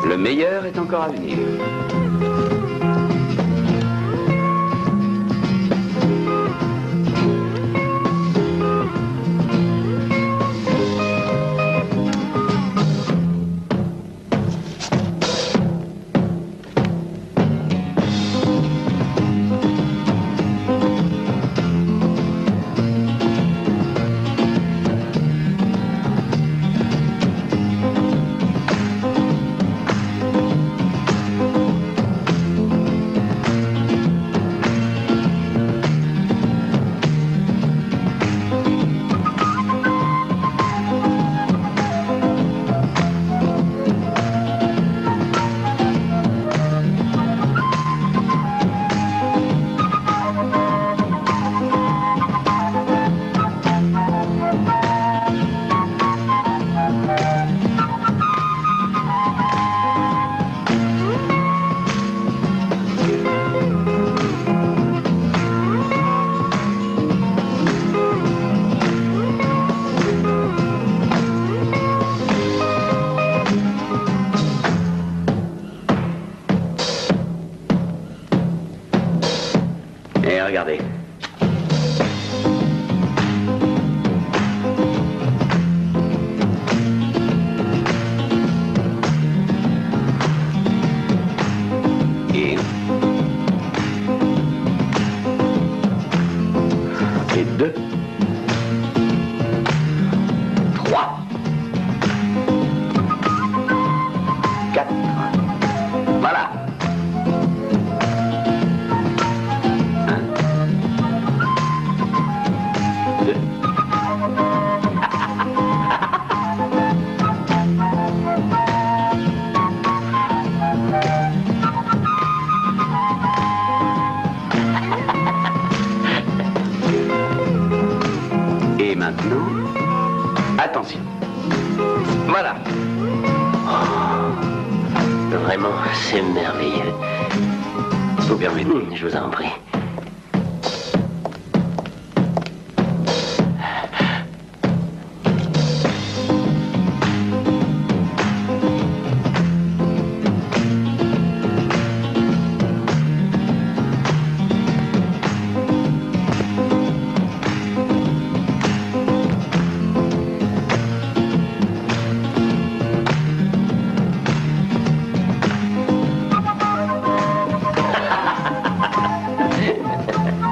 Le meilleur est encore à venir. Regardez. Et 2. 3. 4. Voilà. 1. 2. Et maintenant, attention. Voilà.
Vraiment, c'est merveilleux.
Vous permettez?
Je vous en prie.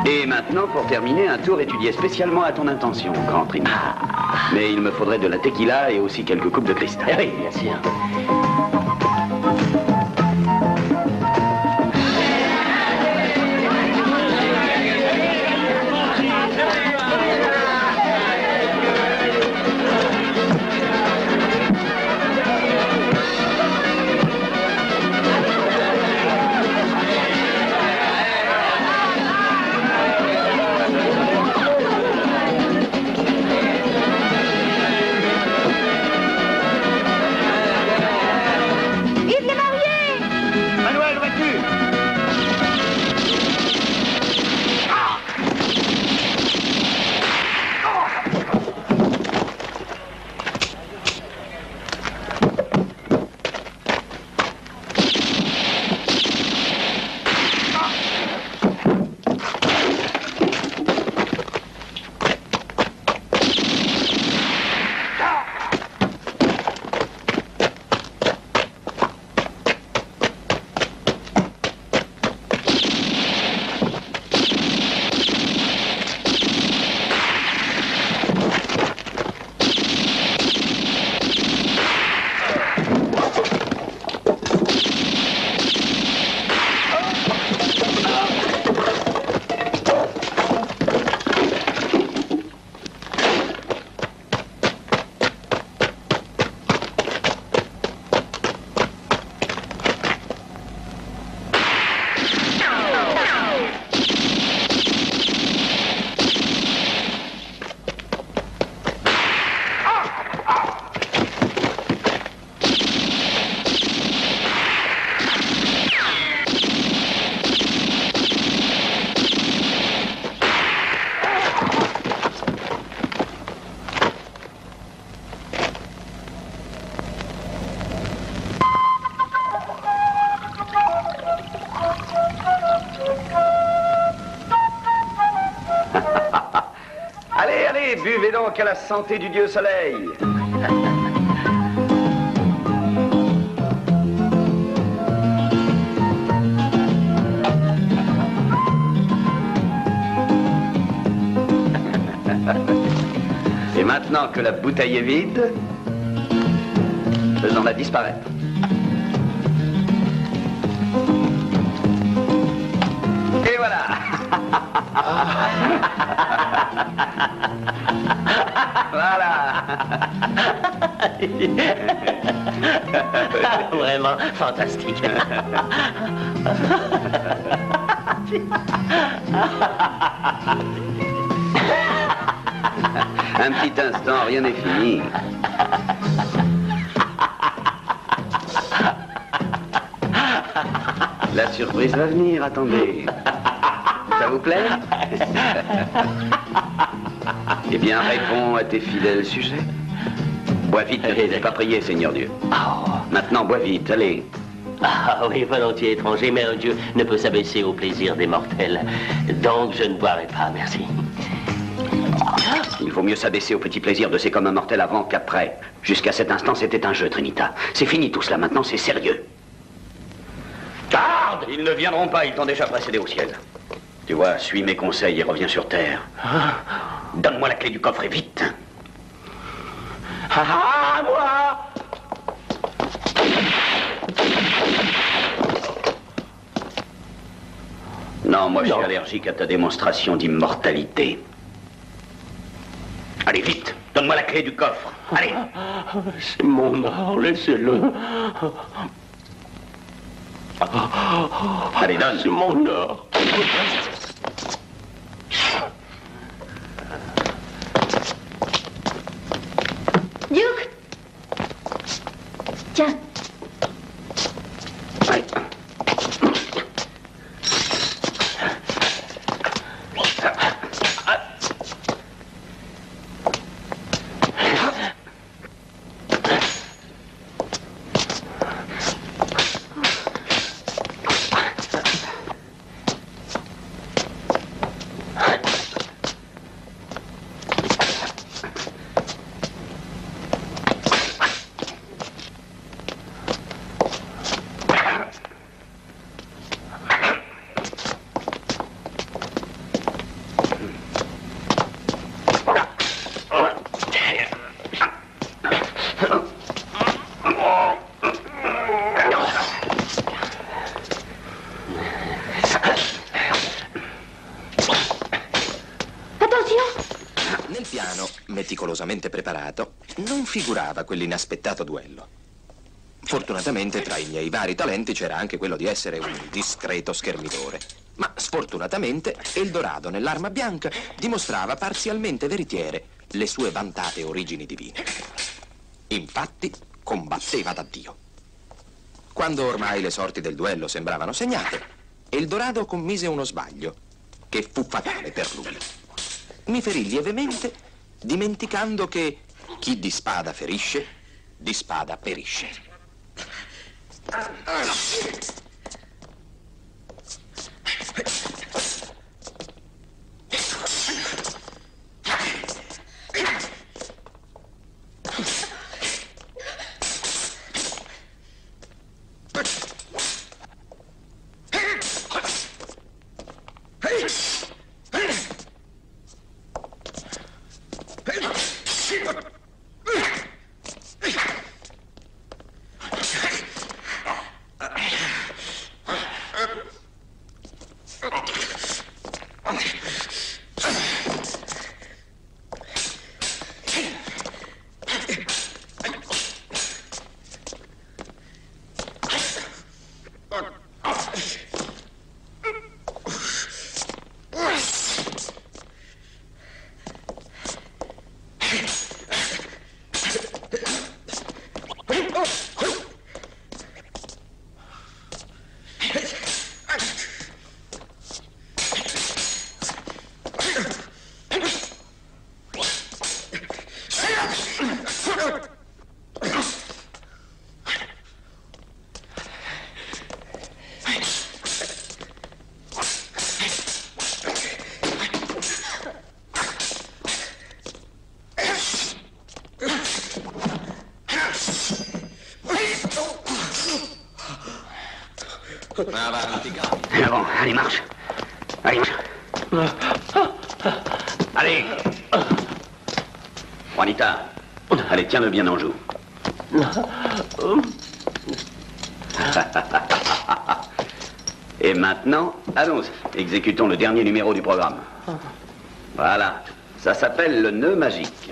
Et maintenant, pour terminer, un tour étudié spécialement à ton intention, grand Trini. Mais il me faudrait de la tequila et aussi quelques coupes de cristal.
Oui, bien sûr.
Allez, buvez donc à la santé du dieu soleil. Et maintenant que la bouteille est vide, faisons-la disparaître. Et voilà. Voilà.
Vraiment fantastique.
Un petit instant, rien n'est fini. La surprise va venir, attendez. Ça vous plaît? Eh bien, réponds à tes fidèles sujets. Bois vite, ne t'ai pas prié, Seigneur Dieu. Maintenant, bois vite, allez.
Ah oui, volontiers étranger, mais un dieu ne peut s'abaisser au plaisir des mortels. Donc je ne boirai pas, merci.
Il vaut mieux s'abaisser au petit plaisir de ces communs mortels avant qu'après. Jusqu'à cet instant, c'était un jeu, Trinita. C'est fini tout cela, maintenant c'est sérieux. Garde! Ils ne viendront pas, ils t'ont déjà précédé au ciel. Tu vois, suis mes conseils et reviens sur Terre. Donne-moi la clé du coffre et vite.
Ah, moi!
Non, moi je suis allergique à ta démonstration d'immortalité. Allez, vite, donne-moi la clé du coffre. Allez.
C'est mon or, laissez-le.
Allez, donne.
C'est mon or.
Duke! Tiens.
Allez.
meticolosamente preparato, non figurava quell'inaspettato duello. Fortunatamente tra i miei vari talenti c'era anche quello di essere un discreto schermidore. Ma sfortunatamente Eldorado nell'arma bianca dimostrava parzialmente veritiere le sue vantate origini divine. Infatti combatteva da Dio. Quando ormai le sorti del duello sembravano segnate, Eldorado commise uno sbaglio che fu fatale per lui. Mi ferì lievemente dimenticando che chi di spada ferisce, di spada perisce.
Avanti, bon, allez, marche. Allez, marche. Allez. Juanita, allez, tiens-le bien en joue. Et maintenant, allons, exécutons le dernier numéro du programme. Voilà, ça s'appelle le nœud magique.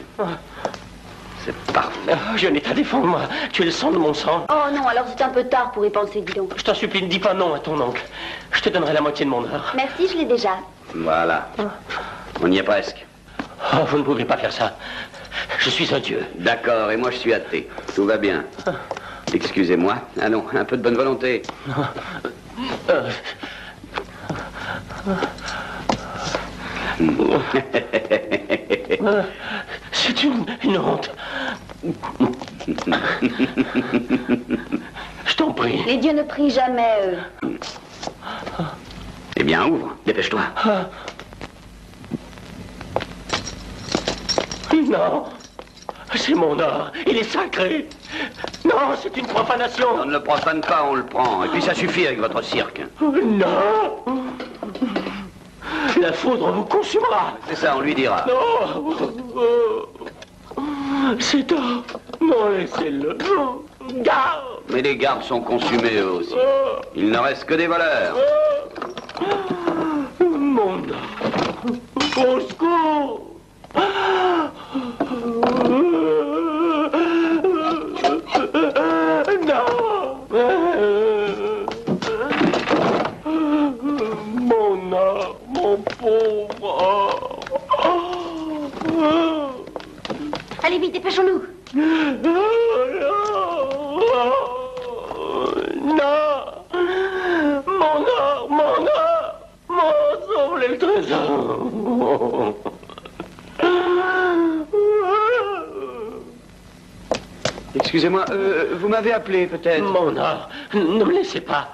C'est parfait.
Je n'ai qu'à défendre-moi. Tu es le sang de mon sang.
Oh non, alors c'est un peu tard pour y penser, dis donc.
Je t'en supplie, ne dis pas non à ton oncle. Je te donnerai la moitié de mon or.
Merci, je l'ai déjà.
Voilà. On y est presque.
Oh, vous ne pouvez pas faire ça. Je suis un dieu.
D'accord, et moi je suis athée. Tout va bien. Excusez-moi. Allons, un peu de bonne volonté.
C'est une honte. Je t'en prie. prie.
Les dieux ne prient jamais, eux.
Eh bien, ouvre. Dépêche-toi.
Non. C'est mon or. Il est sacré. Non, c'est une profanation.
On ne le profane pas, on le prend. Et puis ça suffit avec votre cirque.
Non. La foudre vous consumera.
C'est ça, on lui dira.
Non. C'est or. Non, laissez-le. Non. Garde.
Mais les gardes sont consumés eux aussi. Il ne reste que des voleurs.
Mon or. Au secours. Non. Mon or, mon pauvre or.
Allez vite, dépêchons-nous.
Non. Mon or. Sauve le trésor.
Excusez-moi, vous m'avez appelé peut-être?
Mon or, ne me laissez pas.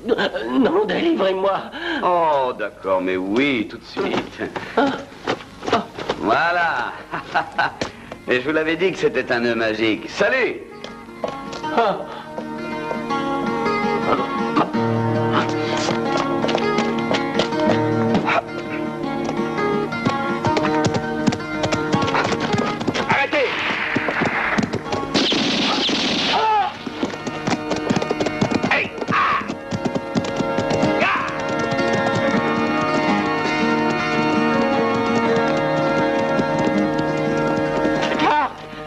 Non, délivrez-moi.
Oh, d'accord, mais oui, tout de suite. Voilà. Et je vous l'avais dit que c'était un nœud magique. Salut.
Arrêtez! Hey!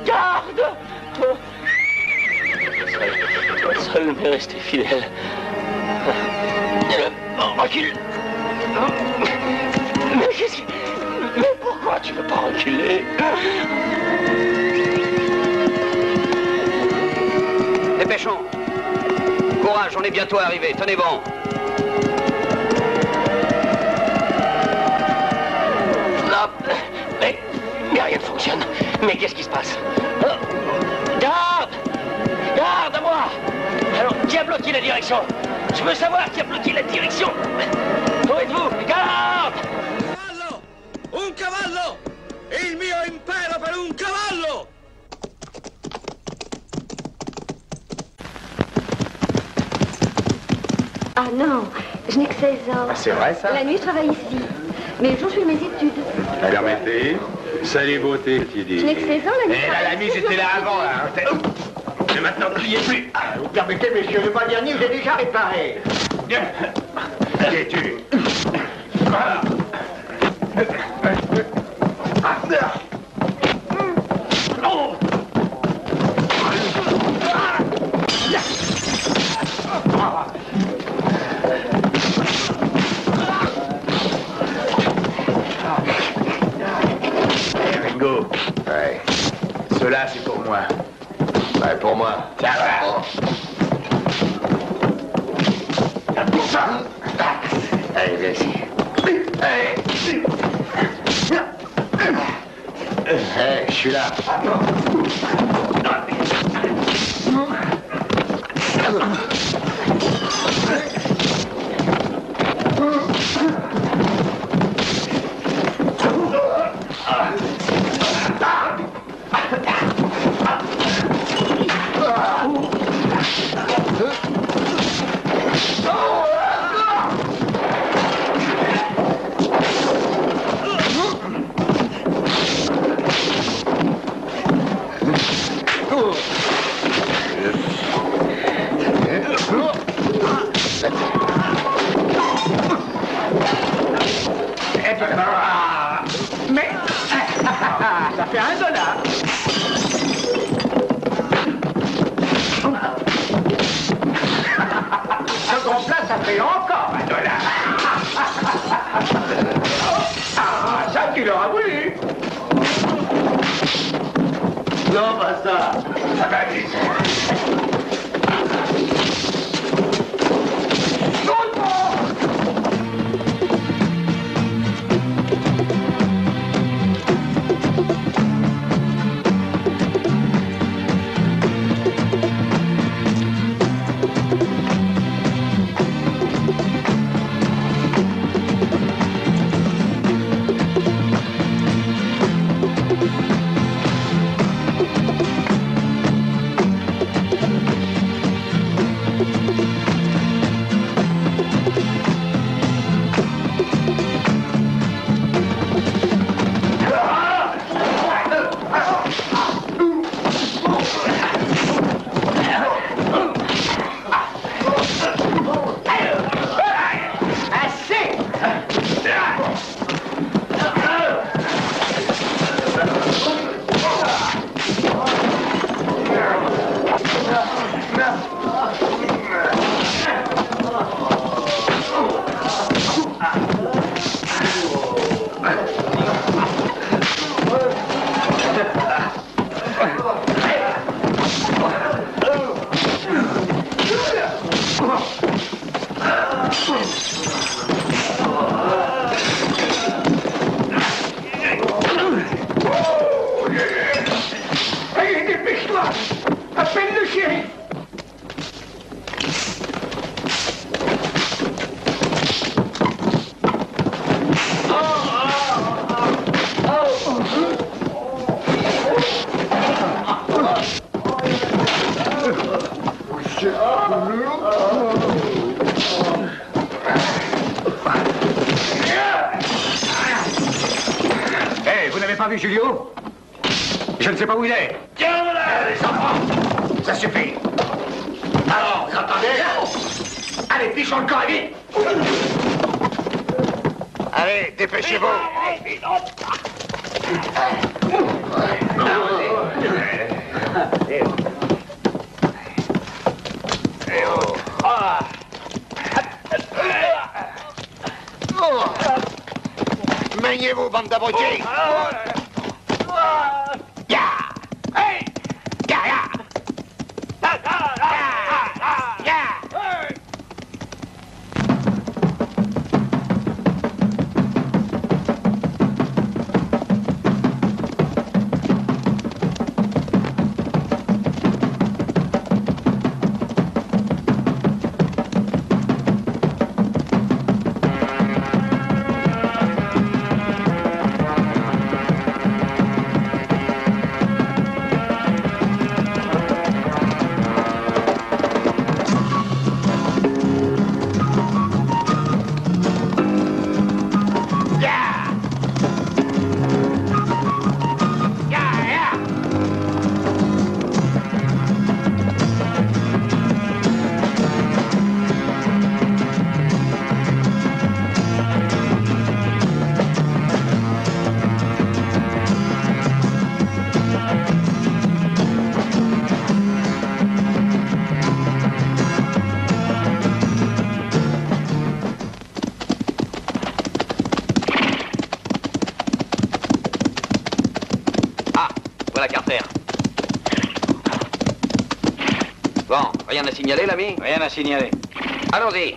Garde! Seul m'est resté fidèle. Recule! Mais qu'est-ce que... Mais pourquoi tu ne veux pas reculer?
Dépêchons. Courage, on est bientôt arrivé. Tenez bon.
Non, mais rien ne fonctionne. Mais qu'est-ce qui se passe? Garde! Garde à moi! Alors, qui a bloqué la direction? Je veux savoir qui a bloqué la direction! Où êtes-vous? Garde!
Un cavallo! Il mio impero per un cavallo!
Ah non, je n'ai que 16 ans.
Ah, c'est vrai, ça?
La nuit, je travaille ici. Mais le jour, je fais mes études.
Permettez. Salut, beauté, tu dis.
Je n'ai que 16 ans, la nuit.
La nuit, j'étais là avant, là. Mais maintenant, ne criez plus. Vous permettez, messieurs, le mois dernier, j'ai déjà réparé. Qui es-tu? Voilà. Oh!
Ringo. Ouais.
Cela, c'est pour moi.
Ouais, pour moi.
Tiens, voilà.
Allez, viens ici. Hey, je suis là.
Mais ça fait $1. Second place, ça fait encore $1. Ah, ça tu l'auras voulu. Non, pas ça. Ça va vite. Hé, vous n'avez pas vu Julio? Je ne sais pas où il est.
Tiens-le-là, les enfants!
Ça suffit.
Alors, vous entendez? Allez, fichons le camp, vite!
Allez, dépêchez-vous. Maignez-vous, bande d'abrutis.
Bon, rien à signaler, l'ami?
Rien à signaler.
Allons-y.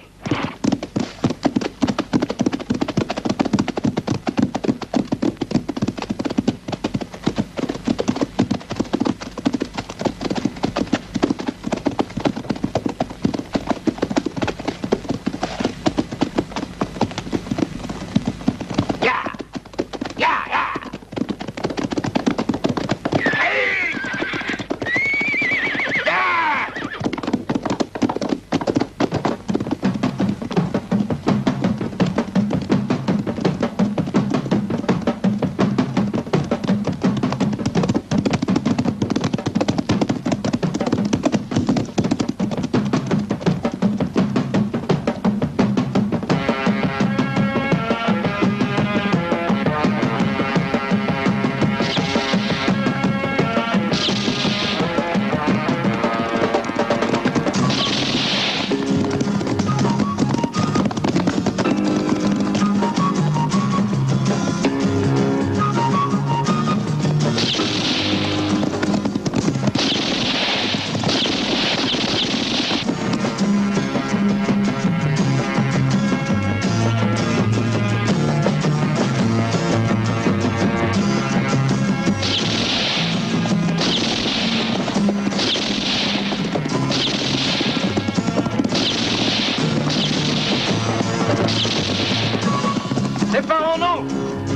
C'est pas en nous.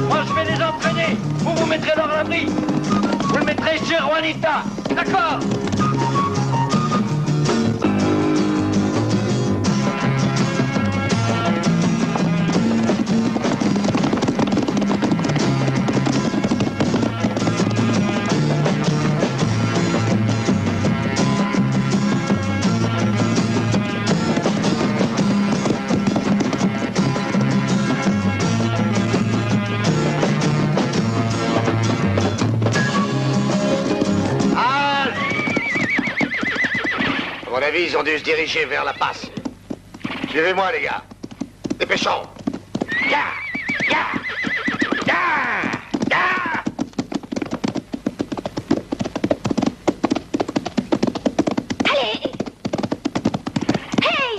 Moi, je vais les entraîner. Vous vous mettrez leur abri. Vous le mettrez chez Juanita. D'accord?
À mon avis, ils ont dû se diriger vers la passe. Suivez-moi, les gars. Dépêchons.
Allez! Hey!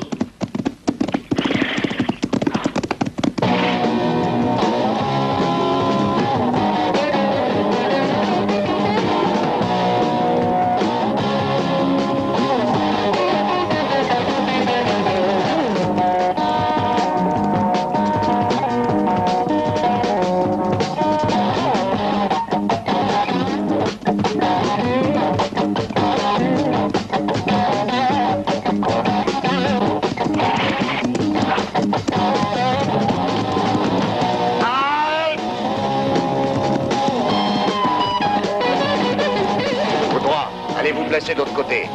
l'autre côté.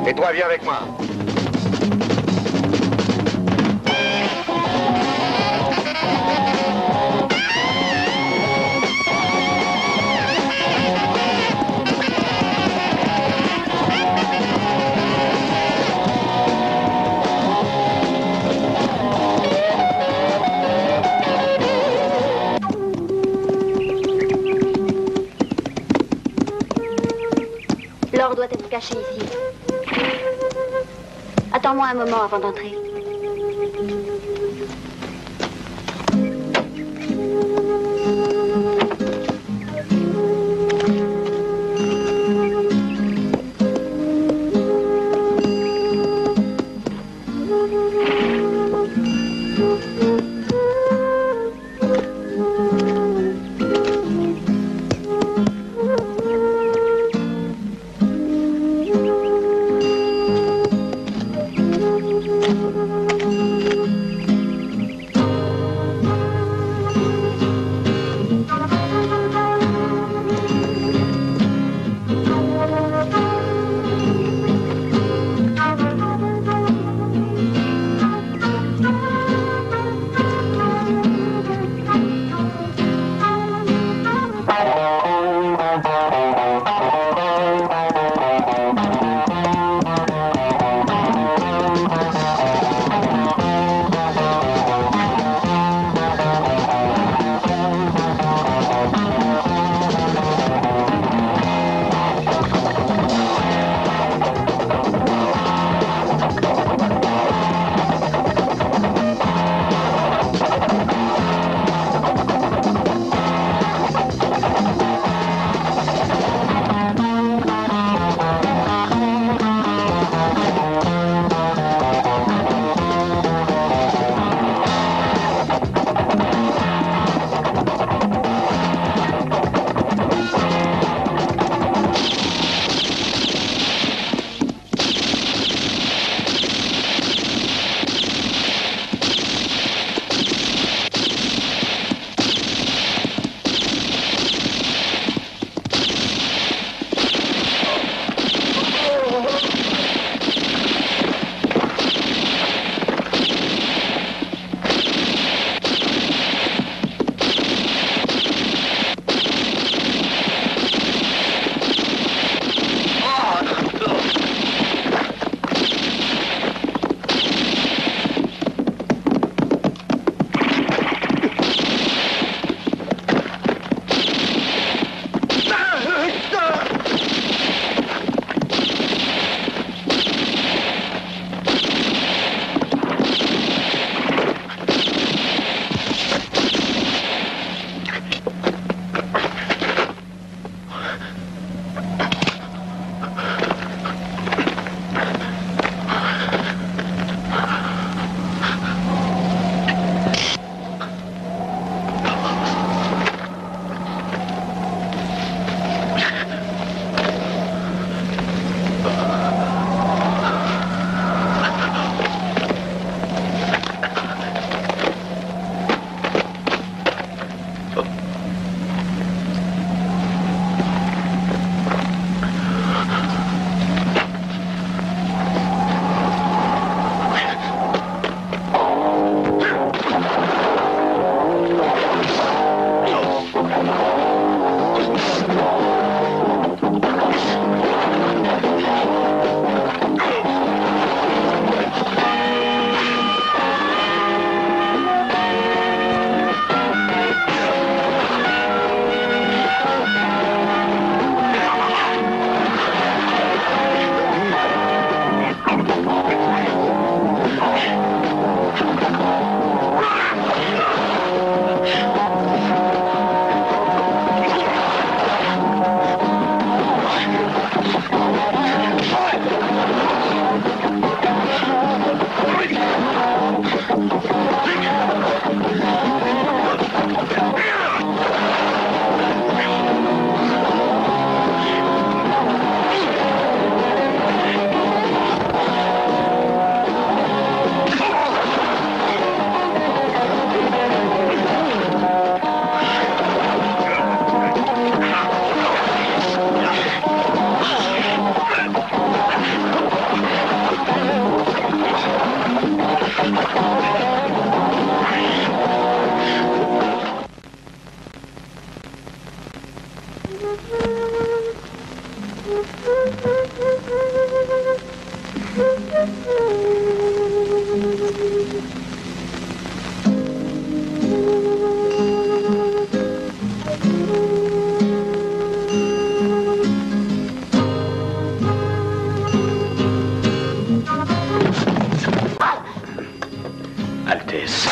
Et toi, viens avec moi.
L'or doit être caché ici. Attends-moi un moment avant d'entrer.
Altesse.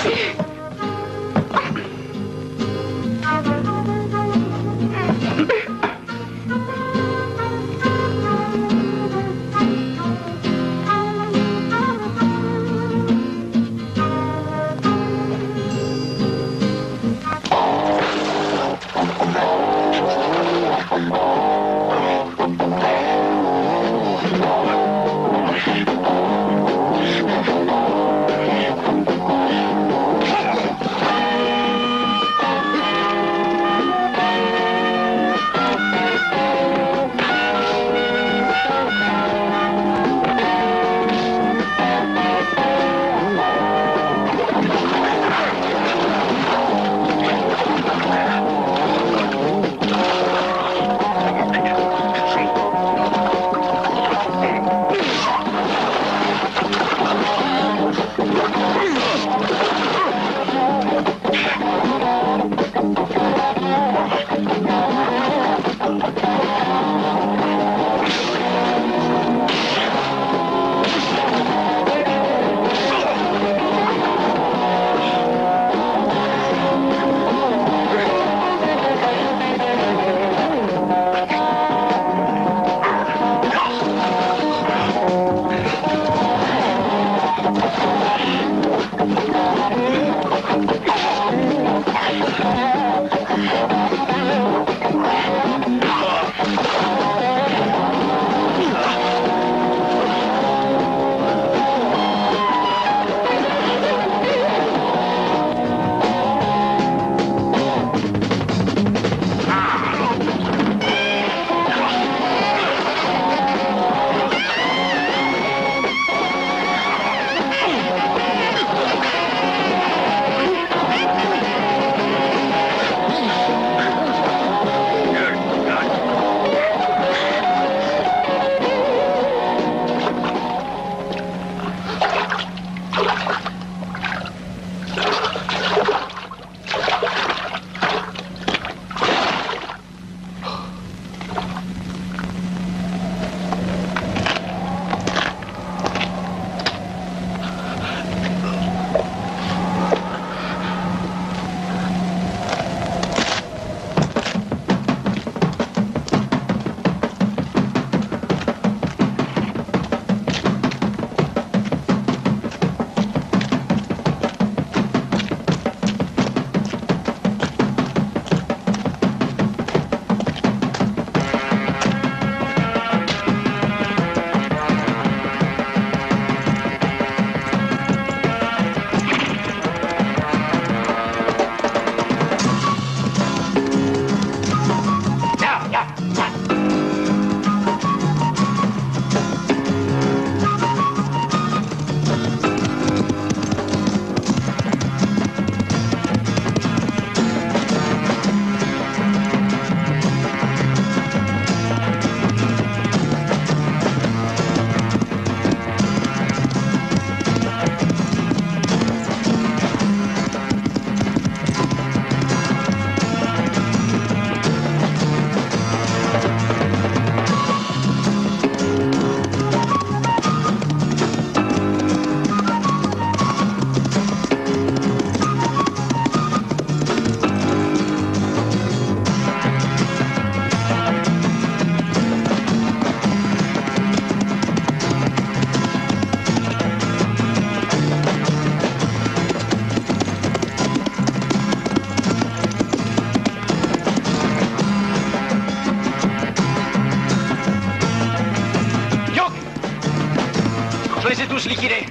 tous liquidés.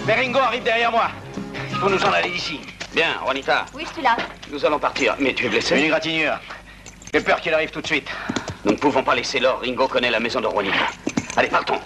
Mais Ringo arrive derrière moi. Il faut nous en aller d'ici.
Bien, Juanita.
Oui, je suis là.
Nous allons partir. Mais tu es blessé?
Une égratignure. J'ai peur qu'il arrive tout de suite.
Nous ne pouvons pas laisser l'or. Ringo connaît la maison de Juanita. Allez, partons.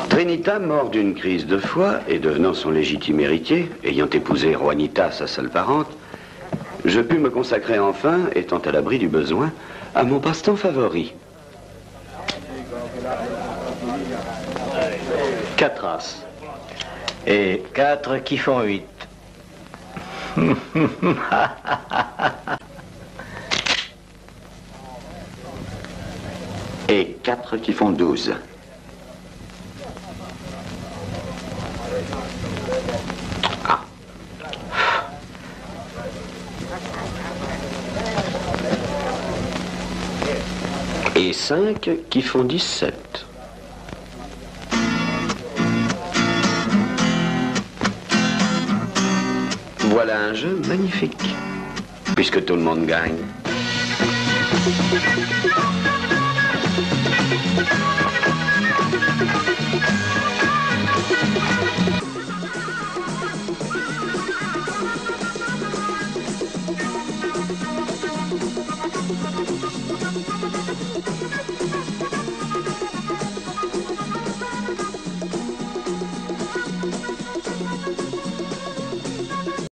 Trinita, mort d'une crise de foie et devenant son légitime héritier, ayant épousé Juanita, sa seule parente, je pus me consacrer enfin, étant à l'abri du besoin, à mon passe-temps favori.
4 as. Et 4 qui font 8.
Et 4 qui font 12. Ah. Et 5 qui font 17. Voilà un jeu magnifique, puisque tout le monde gagne.